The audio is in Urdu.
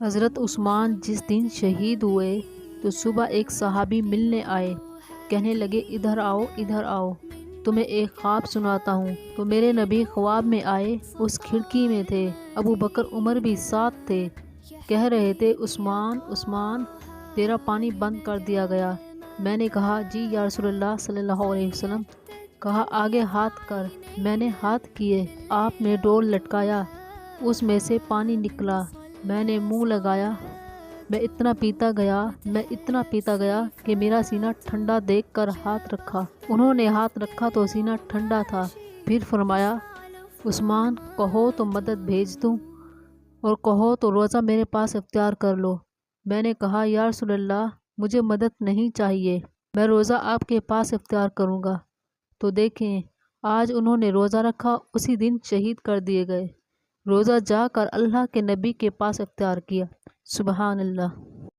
حضرت عثمان جس دن شہید ہوئے تو صبح ایک صحابی ملنے آئے، کہنے لگے ادھر آؤ ادھر آؤ، تمہیں ایک خواب سناتا ہوں۔ تو میرے نبی خواب میں آئے، اس کھڑکی میں تھے، ابو بکر عمر بھی ساتھ تھے، کہہ رہے تھے عثمان عثمان تیرا پانی بند کر دیا گیا۔ میں نے کہا جی یا رسول اللہ صلی اللہ علیہ وسلم۔ کہا آگے ہاتھ کر۔ میں نے ہاتھ کیے، آپ نے ڈول لٹکایا، اس میں سے پانی نکلا، میں نے منہ لگایا، میں اتنا پیتا گیا کہ میرا سینہ ٹھنڈا دیکھ کر ہاتھ رکھا۔ انہوں نے ہاتھ رکھا تو سینہ ٹھنڈا تھا۔ پھر فرمایا عثمان کہو تو مدد بھیج دوں، اور کہو تو روزہ میرے پاس اختیار کر لو۔ میں نے کہا یا رسول اللہ مجھے مدد نہیں چاہیے، میں روزہ آپ کے پاس اختیار کروں گا۔ تو دیکھیں آج انہوں نے روزہ رکھا، اسی دن شہید کر دیے گئے۔ روزہ جا کر اللہ کے نبی کے پاس اختیار کیا۔ سبحان اللہ۔